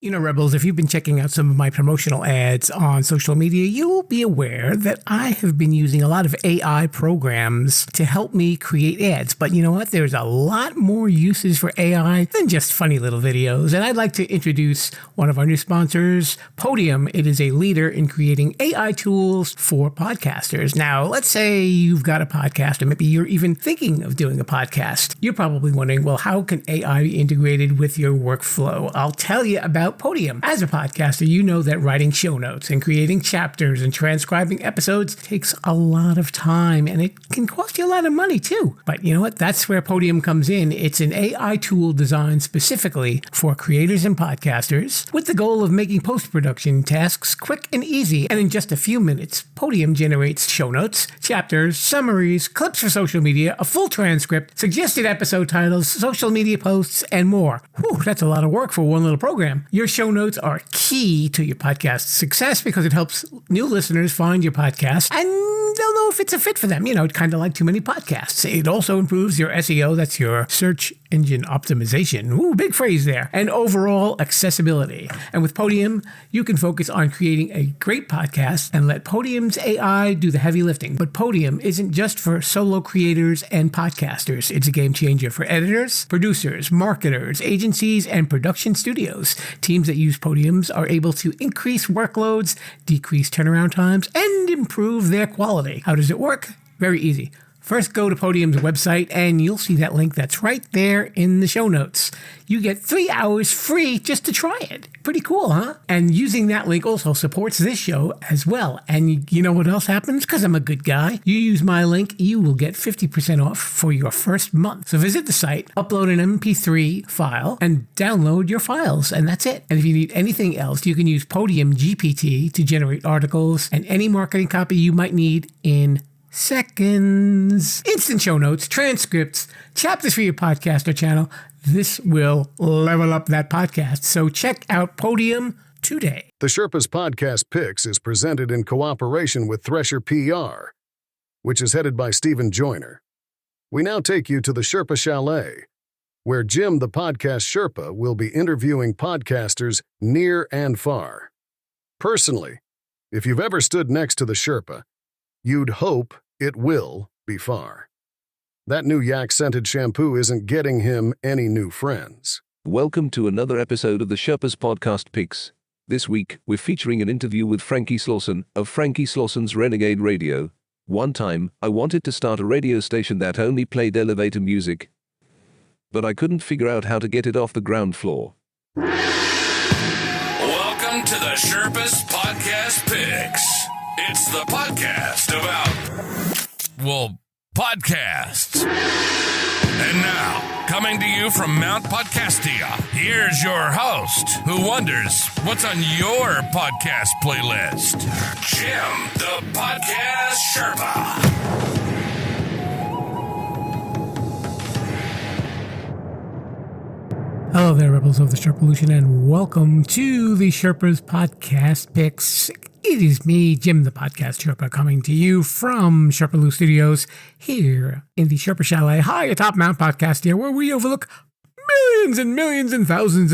You know, Rebels, if you've been checking out some of my promotional ads on social media, you'll be aware that I have been using a lot of AI programs to help me create ads. But you know what? There's a lot more uses for AI than just funny little videos. And I'd like to introduce one of our new sponsors, Podium. It is a leader in creating AI tools for podcasters. Now, let's say you've got a podcast, or maybe you're even thinking of doing a podcast. You're probably wondering, well, how can AI be integrated with your workflow? I'll tell you about Podium. As a podcaster, you know that writing show notes and creating chapters and transcribing episodes takes a lot of time, and it can cost you a lot of money too. But you know what? That's where Podium comes in. It's an AI tool designed specifically for creators and podcasters with the goal of making post-production tasks quick and easy. And in just a few minutes, Podium generates show notes, chapters, summaries, clips for social media, a full transcript, suggested episode titles, social media posts, and more. Whew, that's a lot of work for one little program. Your show notes are key to your podcast's success because it helps new listeners find your podcast and they'll know if it's a fit for them. You know, kind of like too many podcasts. It also improves your SEO. That's your search engine optimization. Ooh, big phrase there. And overall accessibility. And with Podium, you can focus on creating a great podcast and let Podium's AI do the heavy lifting. But Podium isn't just for solo creators and podcasters. It's a game changer for editors, producers, marketers, agencies, and production studios. Teams that use Podiums are able to increase workloads, decrease turnaround times, and improve their quality. How does it work? Very easy. First, go to Podium's website, and you'll see that link that's right there in the show notes. You get 3 hours free just to try it. Pretty cool, huh? And using that link also supports this show as well. And you know what else happens? Because I'm a good guy. You use my link, you will get 50% off for your first month. So visit the site, upload an MP3 file, and download your files, and that's it. And if you need anything else, you can use Podium GPT to generate articles and any marketing copy you might need in seconds. Instant show notes, transcripts, chapters for your podcast or channel. This will level up that podcast. So check out Podium today. The Sherpa's Podcast Picks is presented in cooperation with Thresher PR, which is headed by Stephen Joyner. We now take you to the Sherpa Chalet, where Jim, the podcast Sherpa, will be interviewing podcasters near and far. Personally, if you've ever stood next to the Sherpa, you'd hope it will be far. That new yak-scented shampoo isn't getting him any new friends. Welcome to another episode of the Sherpa's Podcast Picks. This week, we're featuring an interview with Franky Slawson of Franky Slawson's Renegade Radio. One time, I wanted to start a radio station that only played elevator music, but I couldn't figure out how to get it off the ground floor. Welcome to the Sherpa's Podcast Picks. It's the podcast about, podcasts. And now, coming to you from Mount Podcastia, here's your host who wonders what's on your podcast playlist, Jim, the Podcast Sherpa. Hello there, Rebels of the Sherpolution, and welcome to the Sherpa's Podcast Picks. It is me, Jim, the Podcast Sherpa, coming to you from Sherpaloo Studios here in the Sherpa Chalet, high atop Mount Podcastia, where we overlook millions and millions and thousands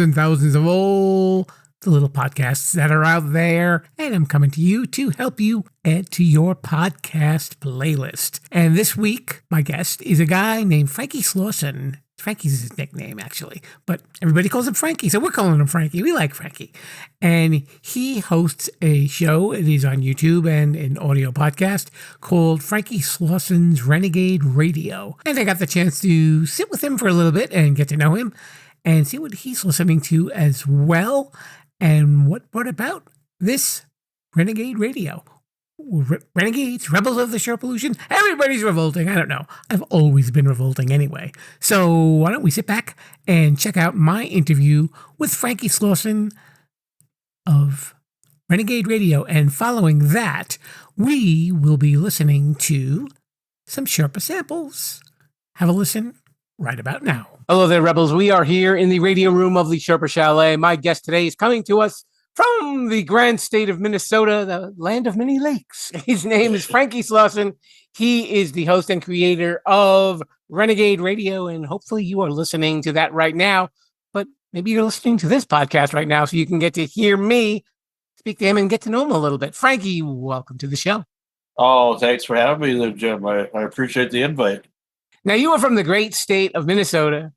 of all the little podcasts that are out there. And I'm coming to you to help you add to your podcast playlist. And this week, my guest is a guy named Franky Slawson. Franky's his nickname, actually, but everybody calls him Franky, so we're calling him Franky. We like Franky. And he hosts a show. It is on YouTube and an audio podcast called Franky Slawson's Renegade Radio. And I got the chance to sit with him for a little bit and get to know him and see what he's listening to as well and what brought about this Renegade Radio. Renegades, rebels of the Sherpolution, everybody's revolting. I don't know. I've always been revolting anyway. So why don't we sit back and check out my interview with Franky Slawson of Renegade Radio. And following that, we will be listening to some Sherpa Samples. Have a listen right about now. Hello there, rebels. We are here in the radio room of the Sherpa Chalet. My guest today is coming to us from the grand state of Minnesota, the land of many lakes. His name is Franky Slawson. He is the host and creator of Renegade Radio, and hopefully you are listening to that right now. But maybe you're listening to this podcast right now so you can get to hear me speak to him and get to know him a little bit. Franky, welcome to the show. Oh, thanks for having me there, Jim. I appreciate the invite. Now, you are from the great state of Minnesota.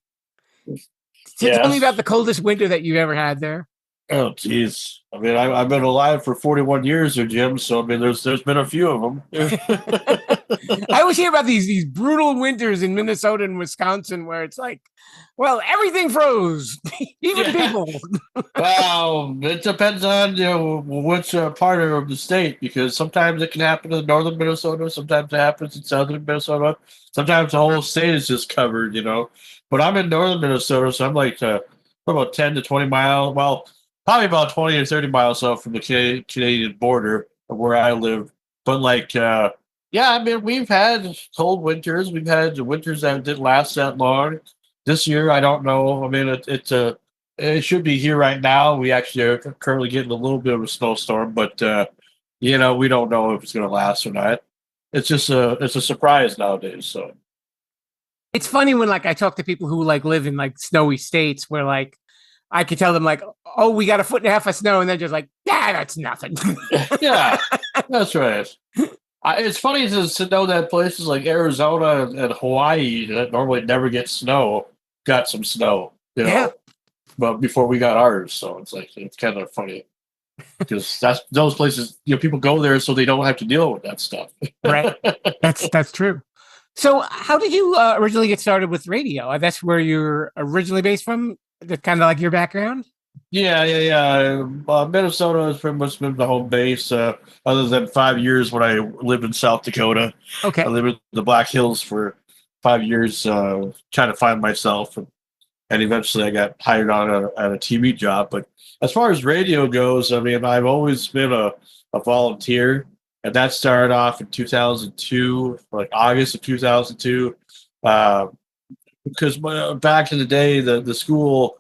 Tell me about the coldest winter that you've ever had there. Oh, geez. I mean, I've been alive for 41 years there, Jim. So, I mean, there's been a few of them. I always hear about these brutal winters in Minnesota and Wisconsin where it's like, well, everything froze, even people. Well, it depends on which part of the state, because sometimes it can happen in northern Minnesota, sometimes it happens in southern Minnesota, sometimes the whole state is just covered, But I'm in northern Minnesota, so I'm like about 10 to 20 miles. Well, probably about 20 or 30 miles off from the Canadian border of where I live. But I mean, we've had cold winters. We've had winters that didn't last that long. This year, I don't know. I mean, it should be here right now. We actually are currently getting a little bit of a snowstorm, but we don't know if it's going to last or not. It's just it's a surprise nowadays. So it's funny when I talk to people who live in snowy states where I could tell them oh, we got 1.5 feet of snow, and they're just that's nothing. Yeah, that's right. It's funny to know that places like Arizona and Hawaii that normally never get snow got some snow, Yeah. But before we got ours, so it's kind of funny because those places, people go there so they don't have to deal with that stuff. Right. That's true. So, how did you originally get started with radio? That's where you're originally based from. That's kind of your background. Yeah. Minnesota has pretty much been the home base, other than 5 years when I lived in South Dakota. Okay. I lived in the Black Hills for 5 years, trying to find myself, and eventually I got hired on at a TV job. But as far as radio goes, I mean, I've always been a volunteer, and that started off in 2002, August of 2002, because back in the day, the school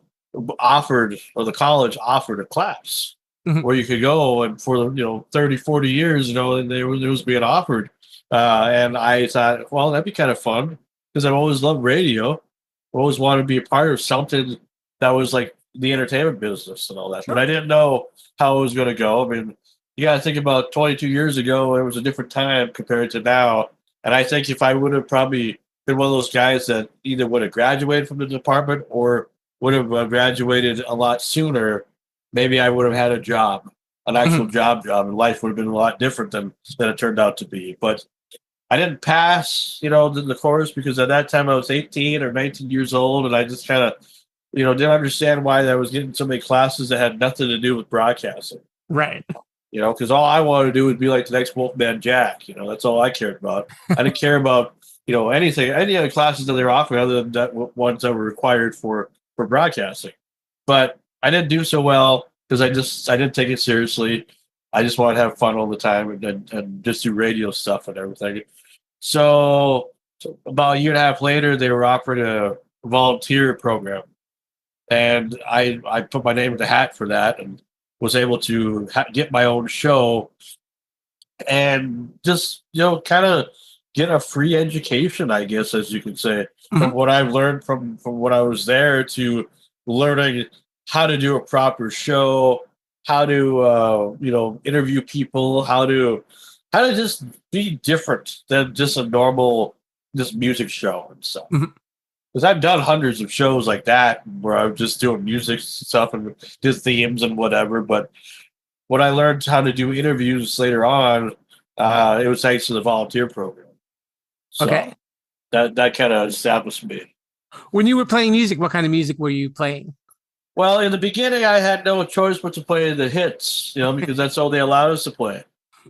offered, or the college offered, a class where you could go, and for 30, 40 years, and it was being offered, and I thought, well, that'd be kind of fun because I've always loved radio. I always wanted to be a part of something that was like the entertainment business and all that, but I didn't know how it was going to go. I mean, you got to think about 22 years ago, it was a different time compared to now, and I think if I would have probably been one of those guys that either would have graduated from the department or would have graduated a lot sooner, maybe I would have had a job, an actual job, and life would have been a lot different than it turned out to be. But I didn't pass, the course because at that time I was 18 or 19 years old, and I just kind of, didn't understand why I was getting so many classes that had nothing to do with broadcasting. Right. Because all I wanted to do was be like the next Wolfman Jack. That's all I cared about. I didn't care about, anything, any other classes that they were offering other than that ones that were required for broadcasting. But I didn't do so well because I didn't take it seriously. I just wanted to have fun all the time and just do radio stuff and everything. So about a year and a half later, they were offering a volunteer program, and I put my name in the hat for that and was able to get my own show and just kind of get a free education, I guess, as you could say, from what I've learned from when I was there, to learning how to do a proper show, how to interview people, how to just be different than just a normal music show and stuff. Because I've done hundreds of shows like that where I'm just doing music stuff and just themes and whatever. But when I learned how to do interviews later on, it was thanks to the volunteer program. So Okay. That kind of established me. When you were playing music, what kind of music were you playing? Well, in the beginning, I had no choice but to play the hits, because that's all they allowed us to play.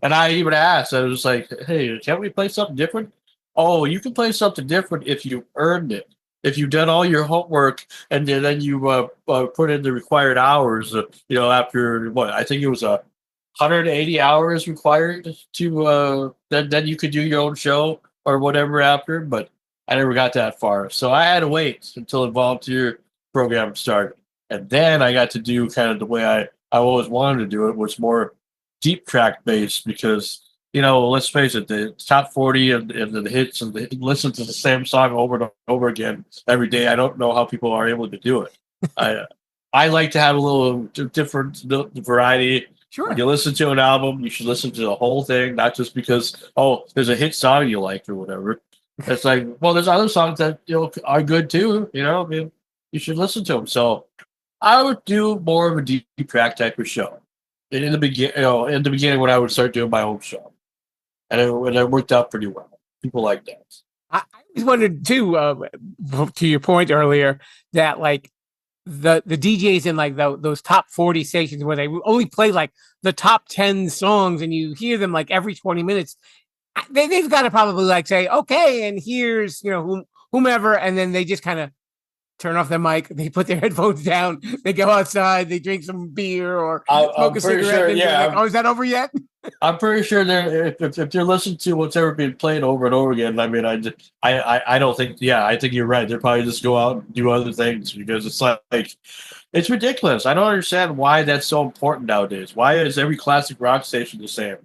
And I even asked, I was like, hey, can't we play something different? Oh, you can play something different if you earned it. If you've done all your homework and then you put in the required hours, after what, I think it was 180 hours required to, then you could do your own show or whatever after. But I never got that far. So I had to wait until the volunteer program started. And then I got to do kind of the way I always wanted to do it, was more deep track based, because, let's face it, the top 40 and the hits and listen to the same song over and over again every day. I don't know how people are able to do it. I like to have a little different variety. Sure. When you listen to an album, you should listen to the whole thing, not just because there's a hit song you like or whatever. It's like, well, there's other songs that are good too. I mean, you should listen to them. So I would do more of a deep track type of show in the beginning when I would start doing my own show, and it worked out pretty well. People like that. I always wondered too, to your point earlier, that like the DJs in like those top 40 stations where they only play like the top 10 songs and you hear them like every 20 minutes, they've got to probably like say, okay, and here's whomever, and then they just kind of turn off their mic, they put their headphones down, they go outside, they drink some beer or smoke a cigarette. Sure, like, oh, is that over yet? I'm pretty sure if they're listening to what's ever been played over and over again, I mean, I don't think, I think you're right. They'll probably just go out and do other things because it's like, it's ridiculous. I don't understand why that's so important nowadays. Why is every classic rock station the same?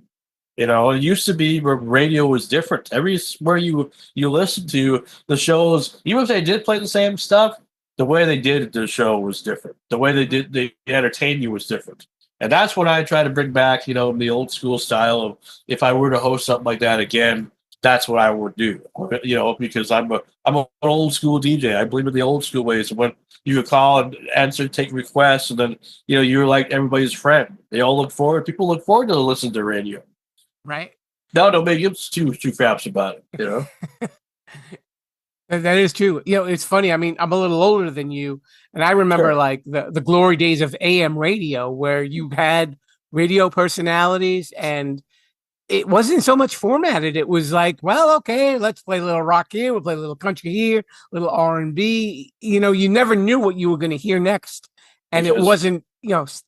It used to be where radio was different. Everywhere you listen to the shows, even if they did play the same stuff, the way they did the show was different. The way they entertained you was different. And that's what I try to bring back, the old school style of, if I were to host something like that again, that's what I would do. Because I'm an old school DJ. I believe in the old school ways. When you could call and answer, take requests, and then you're like everybody's friend. People look forward to listening to radio. Right. No, don't make him too faps about it, That is true. It's funny. I mean, I'm a little older than you, and I remember like the glory days of AM radio where you had radio personalities and it wasn't so much formatted. It was like, well, okay, let's play a little rock here, we'll play a little country here, a little R&B. You never knew what you were going to hear next. And it wasn't,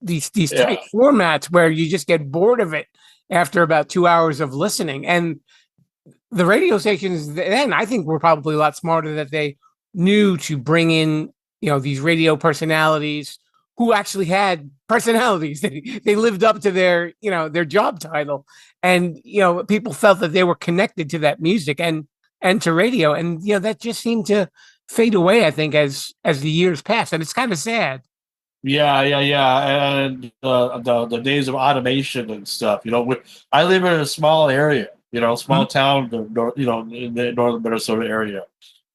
these tight formats where you just get bored of it after about 2 hours of listening. And the radio stations then, I think, were probably a lot smarter that they knew to bring in, these radio personalities who actually had personalities. They lived up to their job title, and people felt that they were connected to that music and to radio, and that just seemed to fade away, I think, as the years passed, and it's kind of sad. Yeah, and the days of automation and stuff. I live in a small area. Small town, in the northern Minnesota area.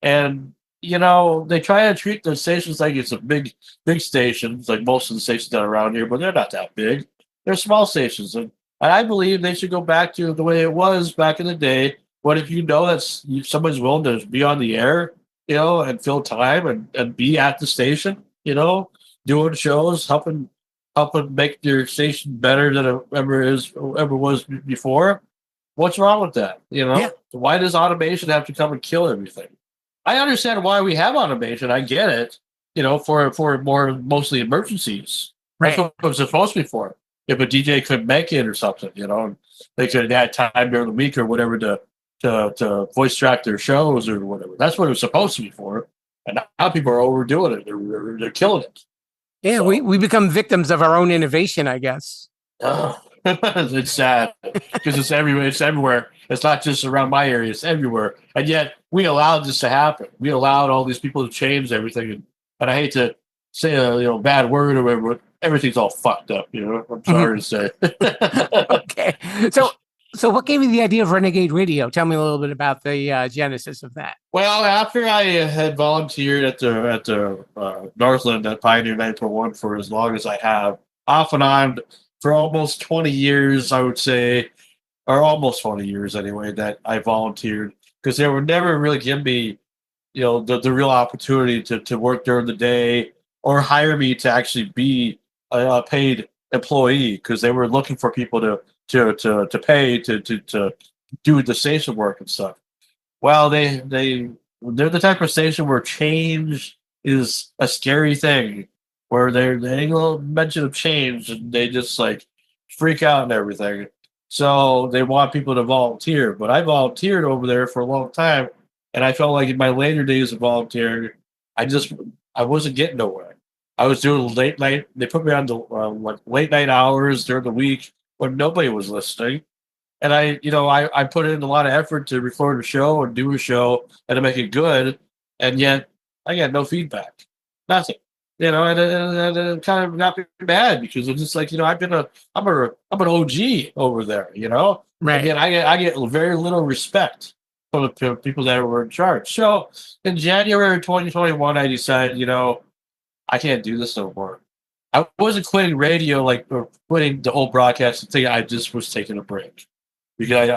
And, they try to treat the stations like it's a big stations, like most of the stations that are around here, but they're not that big. They're small stations. And I believe they should go back to the way it was back in the day. What if that somebody's willing to be on the air, and fill time and be at the station, doing shows, helping make your station better than it ever was before? What's wrong with that? Why does automation have to come and kill everything? I understand why we have automation. I get it. For mostly emergencies. Right. That's what it was supposed to be for. If a DJ couldn't make it or something, and they could have had time during the week or whatever to voice track their shows or whatever. That's what it was supposed to be for. And now people are overdoing it. They're killing it. Yeah, so, we become victims of our own innovation, I guess. It's sad because it's everywhere. It's everywhere. It's not just around my area. It's everywhere. And yet we allowed this to happen. We allowed all these people to change everything. And I hate to say a bad word or whatever, but everything's all fucked up. I'm sorry to say. Okay. So what gave you the idea of Renegade Radio? Tell me a little bit about the genesis of that. Well, after I had volunteered at the Northland at Pioneer 9.1 for as long as I have, off and on, for almost 20 years, I would say, or almost 20 years anyway, that I volunteered, because they would never really give me, the real opportunity to work during the day or hire me to actually be a paid employee, because they were looking for people to pay to do the station work and stuff. Well, they're the type of station where change is a scary thing, where they ain't a little mention of change and they just like freak out and everything. So they want people to volunteer. But I volunteered over there for a long time, and I felt like in my later days of volunteering, I wasn't getting nowhere. I was doing late night. They put me on the late night hours during the week when nobody was listening. And I put in a lot of effort to record a show and do a show and to make it good. And yet I got no feedback. Nothing. and kind of got me mad because it's just like, I'm an OG over there, Right. Again, I get very little respect from the people that were in charge. So in January 2021, I decided, I can't do this no more. I wasn't quitting radio, or quitting the whole broadcasting thing. I just was taking a break because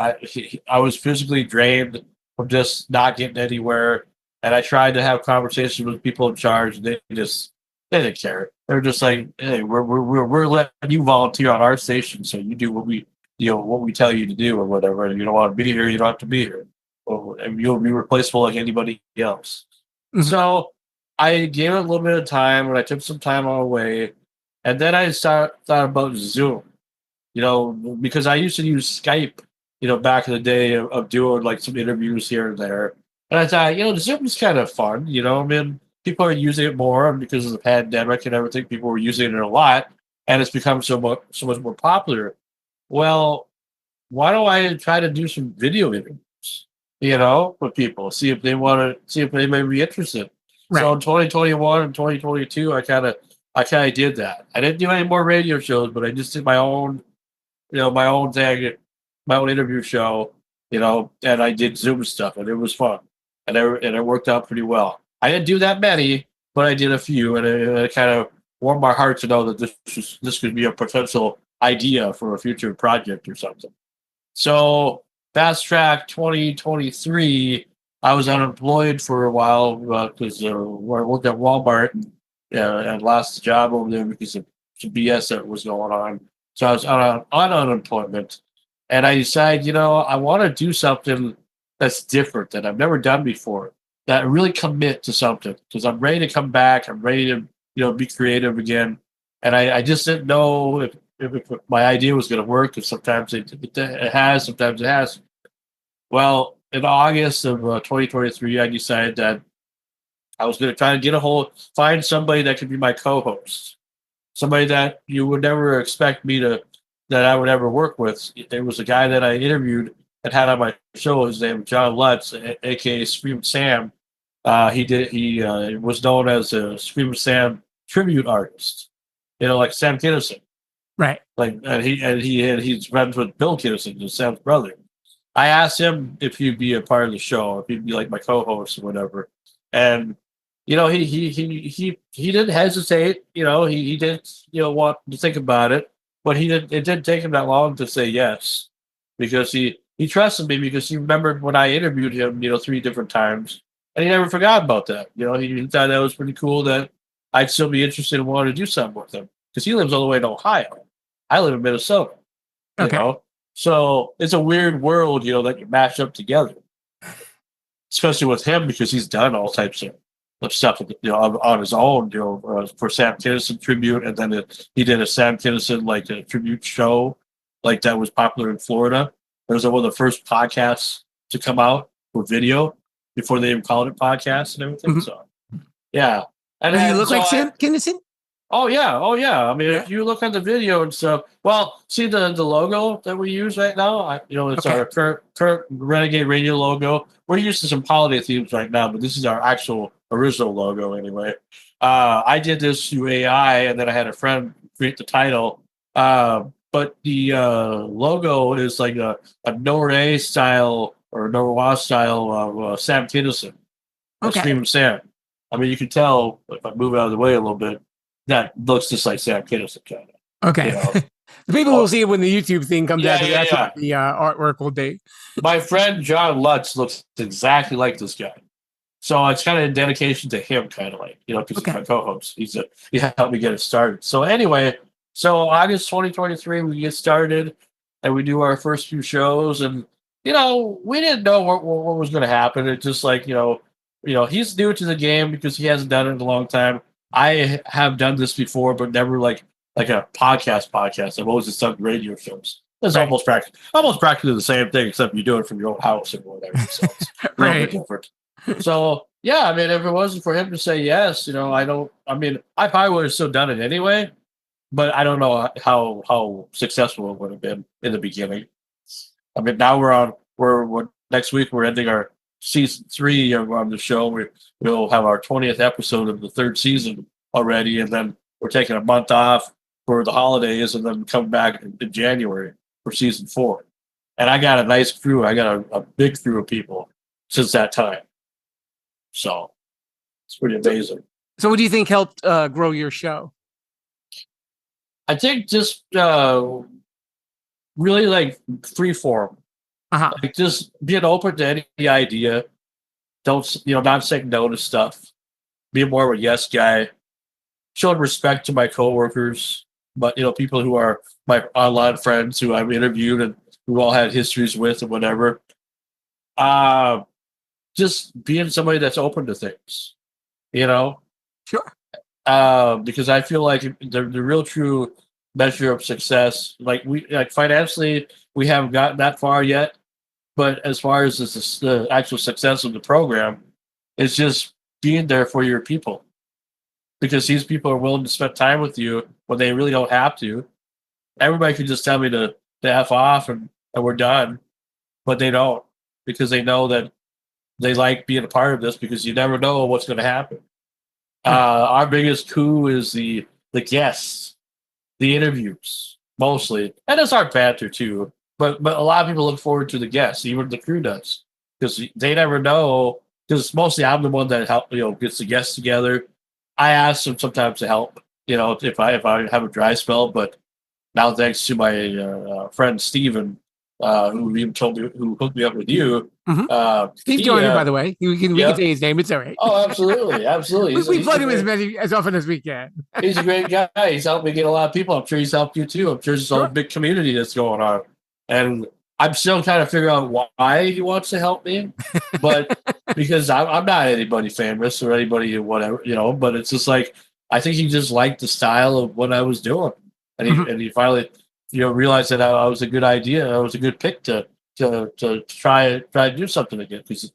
I was physically drained from just not getting anywhere. And I tried to have conversations with people in charge, and they didn't care. They were just like, "Hey, we're letting you volunteer on our station, so you do what we tell you to do or whatever. And you don't want to be here, you don't have to be here, and you'll be replaceable like anybody else." Mhm. So I gave it a little bit of time, and I took some time away, and then I thought about Zoom, because I used to use Skype, back in the day of doing like some interviews here and there. And I thought, Zoom is kind of fun, I mean, people are using it more because of the pandemic and everything. People were using it a lot, and it's become so much more popular. Well, why don't I try to do some video interviews, with people, see if they may be interested. Right. So in 2021 and 2022, I kind of did that. I didn't do any more radio shows, but I just did my own, my own thing, my own interview show, and I did Zoom stuff, and it was fun, and it worked out pretty well. I didn't do that many, but I did a few, and it kind of warmed my heart to know that this could be a potential idea for a future project or something. So fast track 2023, I was unemployed for a while because I worked at Walmart and lost the job over there because of some BS that was going on. So I was on unemployment, and I decided, I want to do something that's different that I've never done before, that really commit to something because I'm ready to come back. I'm ready to, be creative again. And I just didn't know if my idea was going to work, because sometimes it has, sometimes it hasn't. Well, in August of 2023, I decided that I was going to try to find somebody that could be my co-host, somebody that you would never expect that I would ever work with. There was a guy that I interviewed that had on my show. His name was John Lutz, aka Scream Sam. He was known as a Scream Sam tribute artist, like Sam Kinison. Right. He's friends with Bill Kinison, Sam's brother. I asked him if he'd be a part of the show, if he'd be like my co-host or whatever. And he didn't hesitate. He didn't want to think about it, but it didn't take him that long to say yes, because he trusted me, because he remembered when I interviewed him 3 different times, and he never forgot about that. He thought that was pretty cool, that I'd still be interested and wanted to do something with him, because he lives all the way in Ohio. I live in Minnesota. Okay. So it's a weird world, that you mash up together, especially with him, because he's done all types of stuff, on his own, for Sam Kinison tribute, and then he did a Sam Kinison a tribute show, that was popular in Florida. It was one of the first podcasts to come out for video before they even called it podcasts and everything. Mm-hmm. So, yeah. And you look like Sam Kinison? Oh yeah. I mean, if you look at the video and stuff, well, see the logo that we use right now. It's our current Renegade Radio logo. We're using some holiday themes right now, but this is our actual original logo anyway. I did this through AI, and then I had a friend create the title. But the logo is like a noir style or noir style of Sam Kinison. Okay. Screaming Sam. I mean, you can tell if I move out of the way a little bit, that looks just like Sam Kinison kind of. Okay. The people will see it when the YouTube thing comes out. That's what the artwork will be. My friend John Lutz looks exactly like this guy. So it's kind of a dedication to him, kind of because he's my co-host. He helped me get it started. So anyway, August 2023, we get started, and we do our first few shows, and we didn't know what was going to happen. It's just he's new to the game because he hasn't done it in a long time. I have done this before, but never like a podcast. I've always just done radio shows. It's almost practically the same thing, except you do it from your own house or whatever. So it's a little bit different. So yeah, I mean, if it wasn't for him to say yes, I probably would have still done it anyway, but I don't know how successful it would have been in the beginning. I mean, now we're next week we're ending our season 3 on the show. We'll have our 20th episode of the 3rd season already, and then we're taking a month off for the holidays, and then come back in January for season 4. And I got a nice crew. I got a big crew of people since that time. So it's pretty amazing. So what do you think helped grow your show? I think just really like free form. Like just being open to any idea. Don't, not saying no to stuff. Being more of a yes guy. Showing respect to my coworkers, but people who are my online friends who I've interviewed and who all had histories with and whatever. Just being somebody that's open to things, Sure. Because I feel like the real true measure of success, like financially, we haven't gotten that far yet. But as far as the actual success of the program, it's just being there for your people. Because these people are willing to spend time with you when they really don't have to. Everybody can just tell me to F off and we're done. But they don't. Because they know that they like being a part of this, because you never know what's going to happen. Our biggest coup is the guests, the interviews, mostly. And it's our banter, too. But a lot of people look forward to the guests, even the crew does. Because they never know. Because mostly I'm the one that gets the guests together. I ask them sometimes to help, if I have a dry spell. But now, thanks to my friend Steven, who even who hooked me up with you. Steve Joyner, by the way. We can say his name. It's all right. Oh, absolutely. Absolutely. we plug him as often as we can. He's a great guy. He's helped me get a lot of people. I'm sure he's helped you too. I'm sure there's a big community that's going on. And I'm still trying to figure out why he wants to help me. But because I'm not anybody famous or anybody whatever, but it's just like, I think he just liked the style of what I was doing. And he finally, realized that I was a good idea. I was a good pick to try to do something again. Because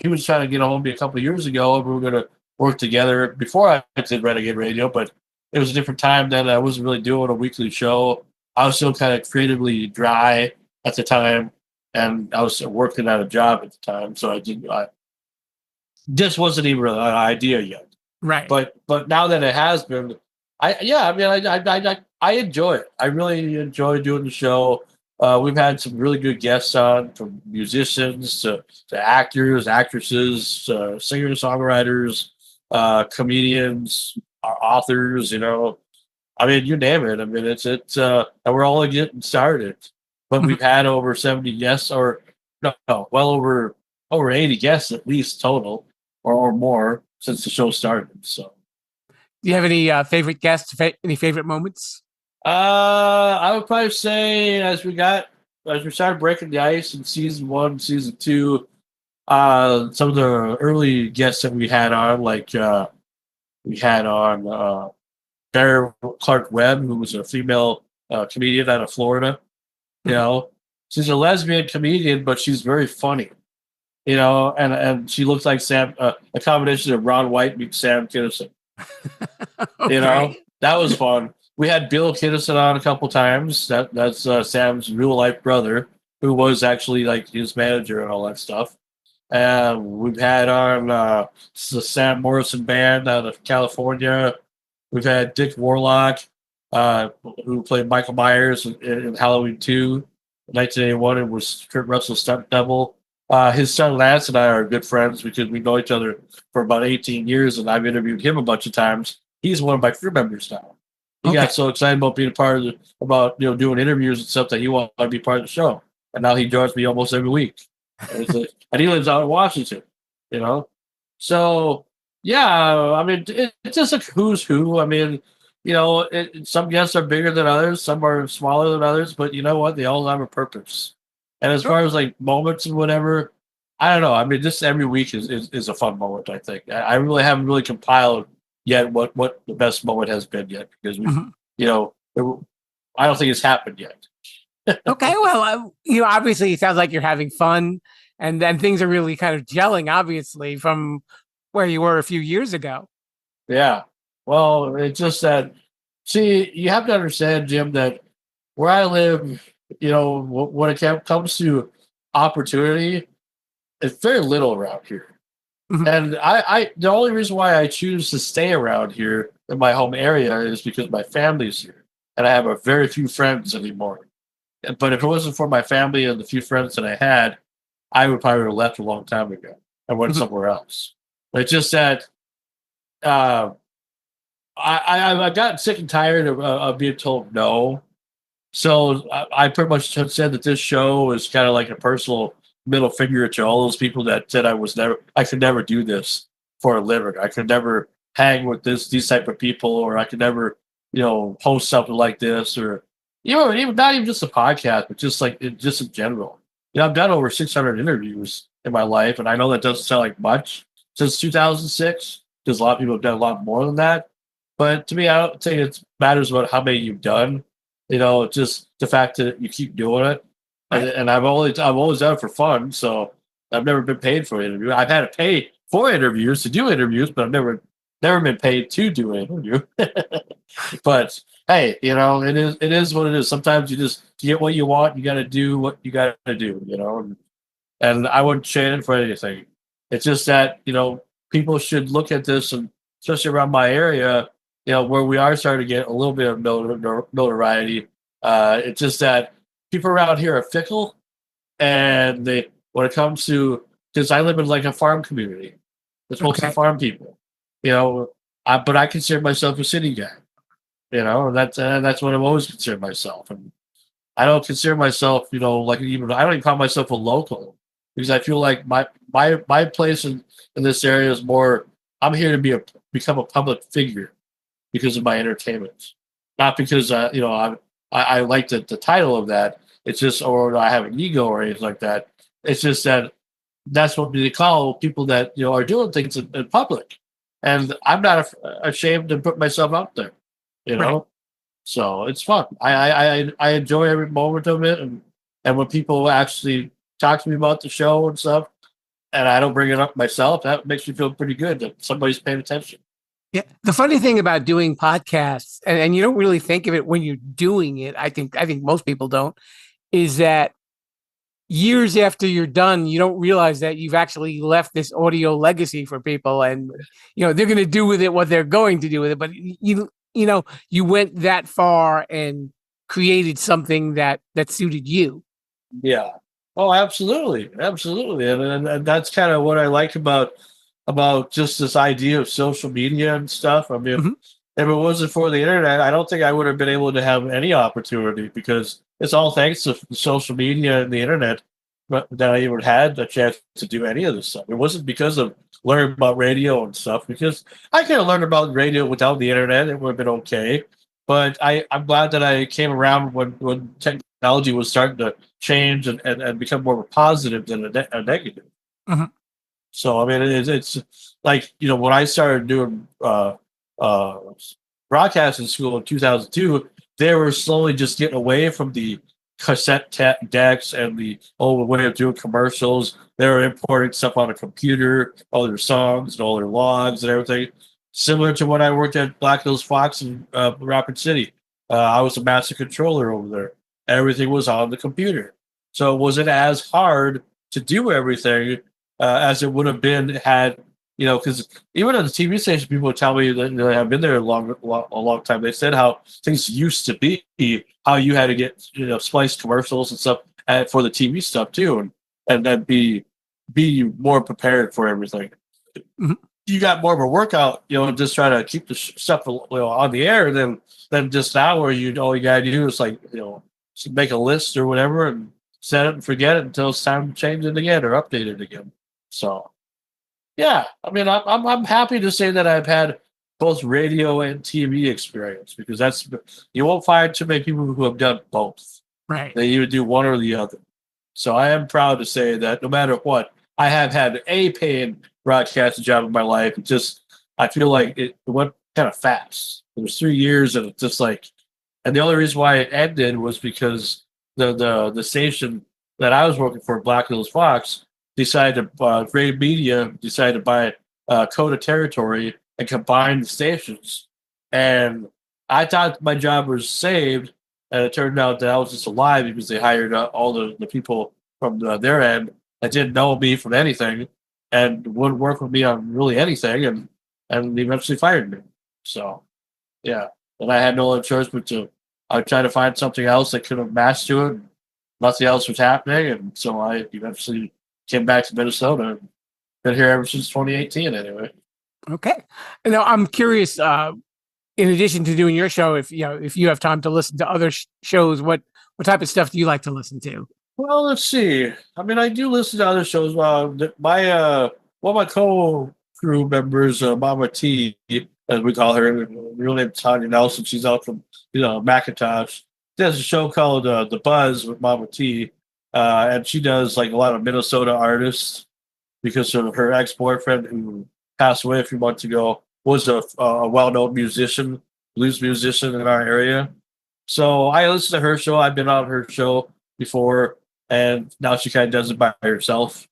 he was trying to get a hold of me a couple of years ago, and we were going to work together before I did Renegade Radio, but it was a different time then. I wasn't really doing a weekly show. I was still kind of creatively dry at the time, and I was working at a job at the time, so this wasn't even an idea yet. Right. But now that it has been, I enjoy it. I really enjoy doing the show. We've had some really good guests on, from musicians to actors, actresses, singers, songwriters, comedians, authors. You name it. It's and we're only getting started. But we've had over 70 guests, or well over 80 guests at least total, or more, since the show started. So, do you have any favorite guests? Any favorite moments? I would probably say as we started breaking the ice in season 1, season 2, some of the early guests that we had on, like we had on Bear Clark Webb, who was a female comedian out of Florida. She's a lesbian comedian, but she's very funny. And she looks like Sam, a combination of Ron White meets Sam Kinison. Okay. That was fun. We had Bill Kinison on a couple times. That's Sam's real life brother, who was actually like his manager and all that stuff. And we've had on the Sam Morrison Band out of California. We've had Dick Warlock, who played Michael Myers in Halloween 2, 1981, and was Kurt Russell's stunt double. His son Lance and I are good friends because we know each other for about 18 years, and I've interviewed him a bunch of times. He's one of my crew members now. He got so excited about being a part of doing interviews and stuff that he wanted to be part of the show, and now he joins me almost every week. And he lives out in Washington, So yeah, it's just a who's who. Some guests are bigger than others, some are smaller than others, but you know what? They all have a purpose. And as far as like moments and whatever, I don't know. Just every week is a fun moment, I think. I really haven't really compiled yet what the best moment has been yet, because I don't think it's happened yet. Okay, well, obviously it sounds like you're having fun, and then things are really kind of gelling, obviously, from where you were a few years ago. Yeah. Well, it's just that, see, you have to understand, Jim, that where I live, when it comes to opportunity, it's very little around here. And I the only reason why I choose to stay around here in my home area is because my family's here, and I have a very few friends anymore. But if it wasn't for my family and the few friends that I had, I would probably have left a long time ago and went somewhere else. It's just that uh, I've gotten sick and tired of being told no. So I pretty much said that this show is kind of like a personal middle finger to all those people that said I could never do this for a living. I could never hang with these type of people, or I could never, host something like this, or even not even just a podcast, but just just in general. I've done over 600 interviews in my life, and I know that doesn't sound like much since 2006, because a lot of people have done a lot more than that. But to me, I don't think it matters about how many you've done. Just the fact that you keep doing it. And I've always done it for fun, so I've never been paid for an interview. I've had to pay for interviews to do interviews, but I've never been paid to do an interview. But hey, it is what it is. Sometimes to get what you want, you got to do what you got to do. And I wouldn't trade it for anything. It's just that people should look at this, and especially around my area, where we are starting to get a little bit of notoriety. It's just that people around here are fickle, and when it comes to, because I live in like a farm community, it's mostly farm people, but I consider myself a city guy, and that's what I've always considered myself, and I don't consider myself, I don't even call myself a local, because I feel like my place in this area is more, I'm here to become a public figure because of my entertainment, not because I like the title of that. It's just, or I have an ego or anything like that. It's just that that's what they call people that are doing things in public, and I'm not ashamed to put myself out there. Right. So it's fun. I enjoy every moment of it, and when people actually talk to me about the show and stuff, and I don't bring it up myself, that makes me feel pretty good that somebody's paying attention. Yeah. The funny thing about doing podcasts, and you don't really think of it when you're doing it, I think most people don't, is that years after you're done, you don't realize that you've actually left this audio legacy for people, and they're going to do with it what they're going to do with it. But you went that far and created something that suited you. Yeah. Oh, absolutely, and that's kind of what I like about just this idea of social media and stuff. I mean, if it wasn't for the internet, I don't think I would have been able to have any opportunity, because it's all thanks to social media and the internet that I even had a chance to do any of this stuff. It wasn't because of learning about radio and stuff, because I could have learned about radio without the internet. It would have been okay. But I'm glad that I came around when technology was starting to change and become more of a positive than a negative. So, I mean, it's like, when I started doing broadcasting school in 2002, they were slowly just getting away from the cassette decks and the old way of doing commercials. They were importing stuff on a computer, all their songs and all their logs and everything. Similar to when I worked at Black Hills Fox in Rapid City. I was a master controller over there. Everything was on the computer. So it wasn't as hard to do everything as it would have been had, because even at the TV station, people would tell me that they have been there a long time. They said how things used to be, how you had to get, spliced commercials and stuff for the TV stuff too, and then be more prepared for everything. You got more of a workout, just trying to keep the stuff on the air than just now, where all you gotta do is make a list or whatever and set it and forget it until it's time to change it again or update it again. So, yeah, I mean, I'm happy to say that I've had both radio and TV experience, because you won't find too many people who have done both. Right. They either do one or the other. So I am proud to say that no matter what, I have had a paying broadcasting job in my life. I feel like it went kind of fast. It was 3 years, and it's just and the only reason why it ended was because the station that I was working for, Black Hills Fox, Grade Media decided to buy Coda territory and combine the stations. And I thought my job was saved, and it turned out that I was just a lie, because they hired all the people from their end that didn't know me from anything. and wouldn't work with me on really anything, and eventually fired me. So yeah, and I had no other choice but to I tried to find something else that could have matched to it. Nothing else was happening, and so I eventually came back to Minnesota. And been here ever since 2018, anyway. Okay. Now I'm curious. In addition to doing your show, if you have time to listen to other shows, what type of stuff do you like to listen to? Well, let's see. I mean, I do listen to other shows. One of my co-crew members, Mama T, as we call her, real name Tanya Nelson. She's out from Macintosh. She has a show called The Buzz with Mama T, and she does like a lot of Minnesota artists because of her ex-boyfriend who passed away a few months ago was a well-known musician, blues musician in our area. So I listen to her show. I've been on her show before, and now she kind of does it by herself,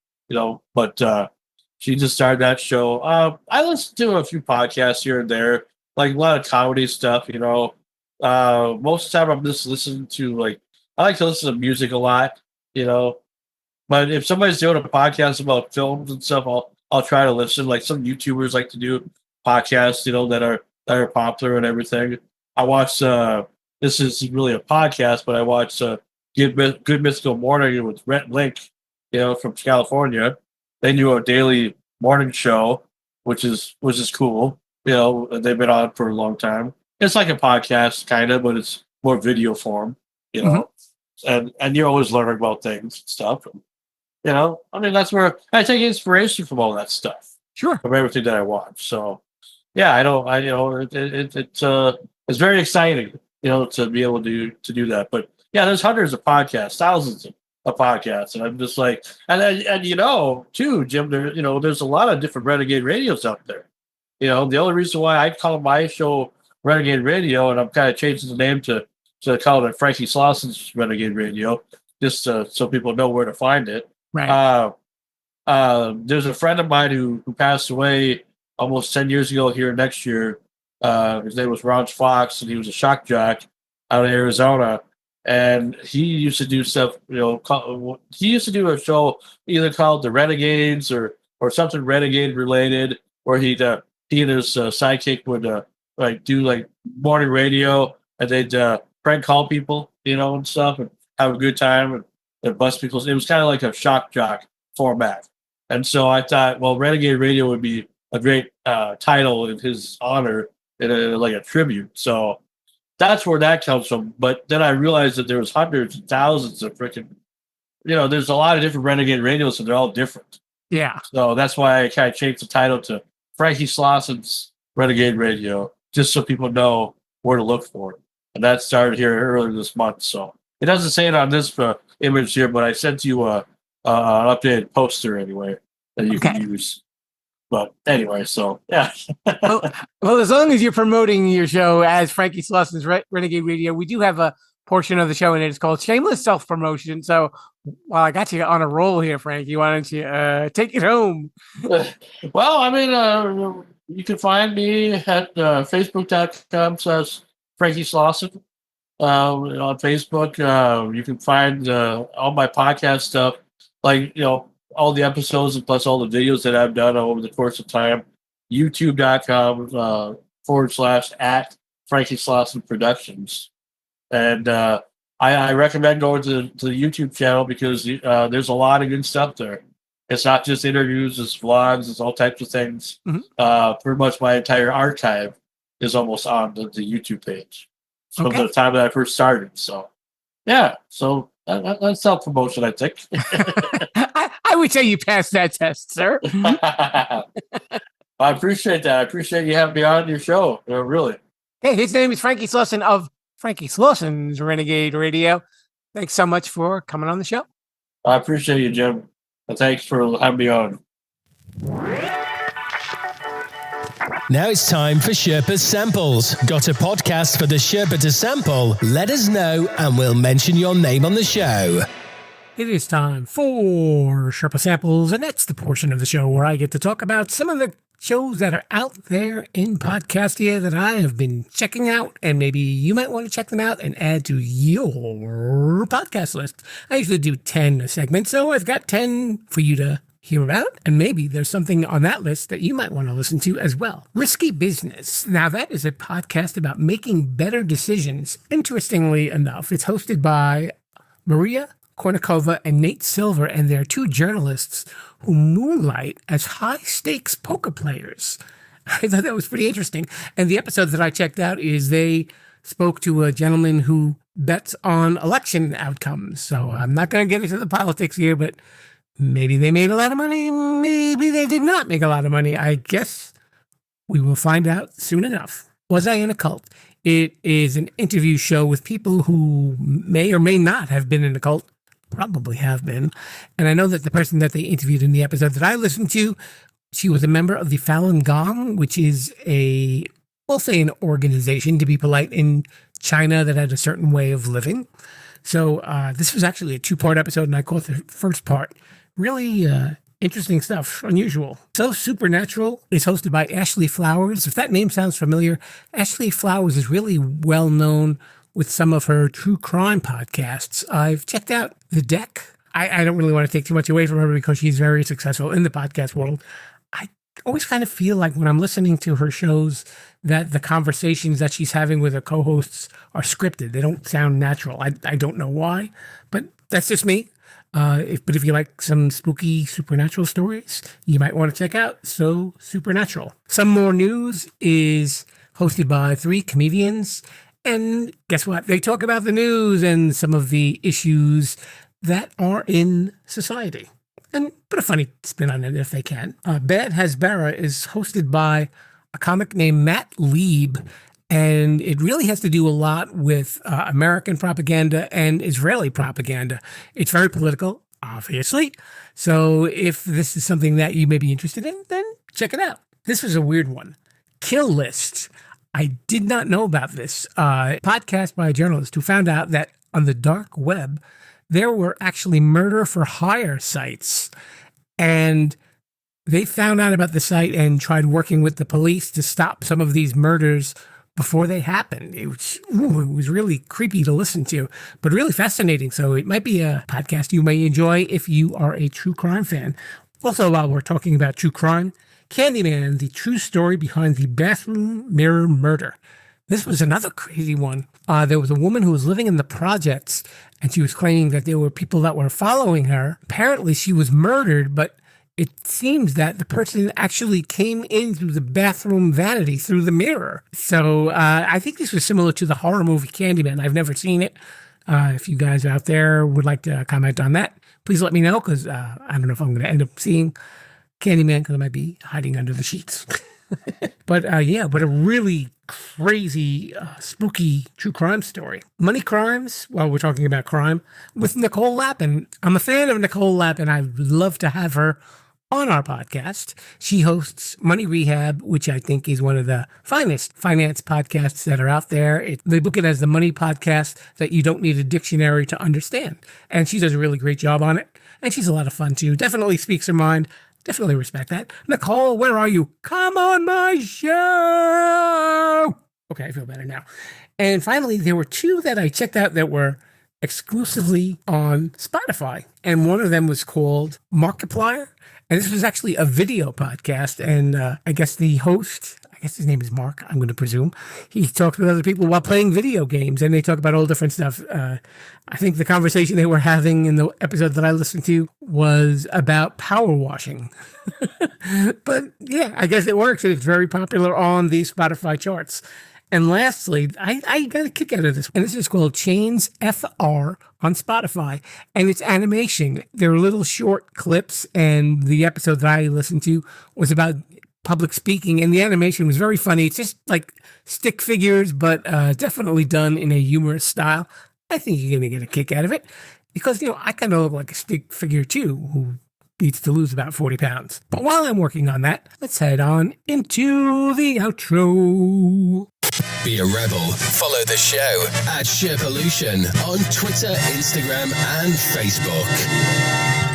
but she just started that show. I listen to a few podcasts here and there, like a lot of comedy stuff, most of the time I'm just listening to I like to listen to music a lot, but if somebody's doing a podcast about films and stuff, I'll try to listen. Like some YouTubers like to do podcasts, that are popular and everything. I watch this is really a podcast, but I watch Good Mythical Morning with Rhett Link, from California. They do a daily morning show, which is cool. They've been on for a long time. It's like a podcast kind of, but it's more video form, and you're always learning about things and stuff. I mean, that's where I take inspiration from all that stuff. Sure. From everything that I watch. So yeah, it's very exciting, to be able to do that. But yeah, there's hundreds of podcasts, thousands of podcasts, and I'm just like, and too, Jim, there's a lot of different Renegade radios out there. The only reason why I call my show Renegade Radio, and I'm kind of changing the name to call it Franky Slawson's Renegade Radio, just so people know where to find it. Right. There's a friend of mine who passed away almost 10 years ago here next year. His name was Ron Fox, and he was a shock jock out of Arizona. And he used to do stuff, he used to do a show either called The Renegades or something Renegade related, where he and his sidekick would do morning radio, and they'd prank call people, and stuff, and have a good time and bust people. It was kind of like a shock jock format. And so I thought, well, Renegade Radio would be a great title in his honor, like a tribute. So that's where that comes from. But then I realized that there was hundreds and thousands of freaking, there's a lot of different Renegade radios, and they're all different. Yeah. So that's why I kind of changed the title to Franky Slawson's Renegade Radio, just so people know where to look for it. And that started here earlier this month. So it doesn't say it on this image here, but I sent you an updated poster anyway that you can use. But anyway, so yeah. well, as long as you're promoting your show as Franky Slawson's Renegade Radio, we do have a portion of the show, and it's called Shameless Self-Promotion. So while I got you on a roll here, Franky, why don't you take it home? Well, I mean, you can find me at facebook.com/Franky Slawson. On Facebook, you can find all my podcast stuff, all the episodes and plus all the videos that I've done over the course of time. YouTube.com /at Franky Slawson Productions. And I recommend going to the YouTube channel because there's a lot of good stuff there. It's not just interviews, it's vlogs, it's all types of things. Mm-hmm. Pretty much my entire archive is almost on the YouTube page from the time that I first started. So, yeah. So that's self-promotion, I think. I would say you passed that test, sir. I appreciate that. I appreciate you having me on your show. Really. Hey, his name is Franky Slawson of Franky Slawson's Renegade Radio. Thanks so much for coming on the show. I appreciate you, Jim. And thanks for having me on. Now it's time for Sherpa Samples. Got a podcast for the Sherpa to sample? Let us know and we'll mention your name on the show. It is time for Sherpa Samples, and that's the portion of the show where I get to talk about some of the shows that are out there in Podcastia that I have been checking out, and maybe you might want to check them out and add to your podcast list. I usually do 10 segments, so I've got 10 for you to hear about, and maybe there's something on that list that you might want to listen to as well. Risky Business. Now, that is a podcast about making better decisions. Interestingly enough, it's hosted by Maria Kornikova and Nate Silver, and they're two journalists who moonlight as high-stakes poker players. I thought that was pretty interesting. And the episode that I checked out is they spoke to a gentleman who bets on election outcomes. So I'm not going to get into the politics here, but maybe they made a lot of money. Maybe they did not make a lot of money. I guess we will find out soon enough. Was I in a cult? It is an interview show with people who may or may not have been in a cult. Probably have been. And I know that the person that they interviewed in the episode that I listened to, she was a member of the Falun Gong, which is we'll say an organization, to be polite, in China that had a certain way of living. So this was actually a 2-part episode, and I caught the first part. Really interesting stuff, unusual. So Supernatural is hosted by Ashley Flowers. If that name sounds familiar, Ashley Flowers is really well known with some of her true crime podcasts. I've checked out The Deck. I don't really want to take too much away from her because she's very successful in the podcast world. I always kind of feel like when I'm listening to her shows that the conversations that she's having with her co-hosts are scripted. They don't sound natural. I don't know why, but that's just me. But if you like some spooky supernatural stories, you might want to check out So Supernatural. Some More News is hosted by 3 comedians. And guess what? They talk about the news and some of the issues that are in society and put a funny spin on it if they can. Bad Hasbara is hosted by a comic named Matt Lieb, and it really has to do a lot with American propaganda and Israeli propaganda. It's very political, obviously. So if this is something that you may be interested in, then check it out. This was a weird one. Kill List. I did not know about this podcast by a journalist who found out that on the dark web, there were actually murder for hire sites. And they found out about the site and tried working with the police to stop some of these murders before they happened. It was really creepy to listen to, but really fascinating. So it might be a podcast you may enjoy if you are a true crime fan. Also, while we're talking about true crime, Candyman, the true story behind the bathroom mirror murder. This was another crazy one. There was a woman who was living in the projects, and she was claiming that there were people that were following her. Apparently, she was murdered, but it seems that the person actually came in through the bathroom vanity, through the mirror. So I think this was similar to the horror movie Candyman. I've never seen it. If you guys out there would like to comment on that, please let me know, because I don't know if I'm going to end up seeing Candyman, because I might be hiding under the sheets. But but a really crazy, spooky true crime story. Money Crimes, while we're talking about crime, with Nicole Lapin. I'm a fan of Nicole Lapin. I'd love to have her on our podcast. She hosts Money Rehab, which I think is one of the finest finance podcasts that are out there. They book it as the money podcast that you don't need a dictionary to understand. And she does a really great job on it. And she's a lot of fun too. Definitely speaks her mind. Definitely respect that. Nicole, where are you? Come on my show. Okay, I feel better now. And finally, there were 2 that I checked out that were exclusively on Spotify. And one of them was called Markiply. And this was actually a video podcast. And I guess the host, I guess his name is Mark, I'm going to presume, he talks with other people while playing video games. And they talk about all different stuff. I think the conversation they were having in the episode that I listened to was about power washing. But yeah, I guess it works. It's very popular on the Spotify charts. And lastly, I got a kick out of this. And this is called Chains FR on Spotify. And it's animation. They're little short clips. And the episode that I listened to was about public speaking. And the animation was very funny. It's just like stick figures, but definitely done in a humorous style. I think you're going to get a kick out of it. Because, I kind of look like a stick figure too, who needs to lose about 40 pounds. But while I'm working on that, let's head on into the outro. Be a rebel. Follow the show at Sherpalution on Twitter, Instagram, and Facebook.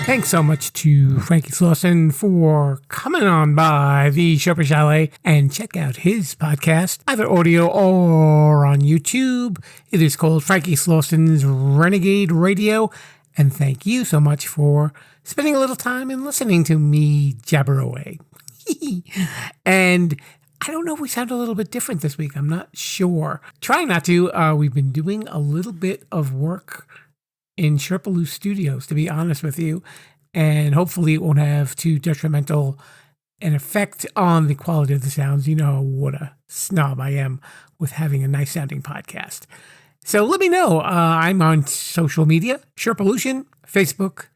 Thanks so much to Franky Slawson for coming on by the Sherpa Chalet, and check out his podcast, either audio or on YouTube. It is called Franky Slawson's Renegade Radio, And thank you so much for spending a little time and listening to me jabber away. And I don't know if we sound a little bit different this week. I'm not sure. Trying not to. We've been doing a little bit of work in Sherpa Studios, to be honest with you. And hopefully it won't have too detrimental an effect on the quality of the sounds. You know what a snob I am with having a nice sounding podcast. So let me know. I'm on social media, Sherpalution, Facebook,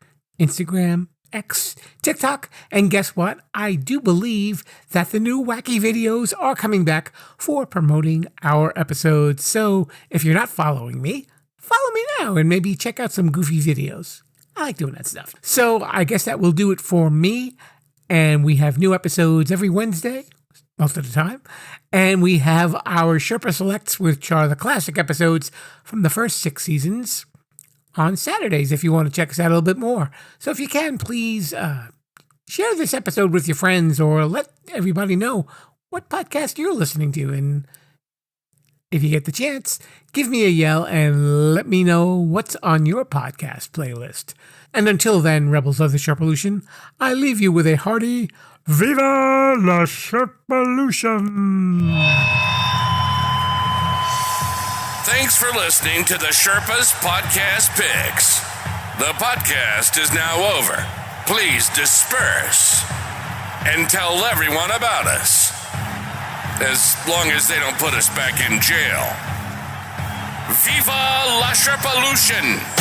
Instagram, X, TikTok, and guess what? I do believe that the new wacky videos are coming back for promoting our episodes. So if you're not following me, follow me now and maybe check out some goofy videos. I like doing that stuff. So I guess that will do it for me. And we have new episodes every Wednesday, most of the time. And we have our Sherpa Selects, which are the classic episodes from the first 6 seasons, on Saturdays if you want to check us out a little bit more. So if you can, please share this episode with your friends or let everybody know what podcast you're listening to. And if you get the chance, give me a yell and let me know what's on your podcast playlist. And until then, Rebels of the Sherpalution, I leave you with a hearty Viva la Sherpalution! Thanks for listening to the Sherpa's Podcast Picks. The podcast is now over. Please disperse and tell everyone about us. As long as they don't put us back in jail. Viva la Sherpalution!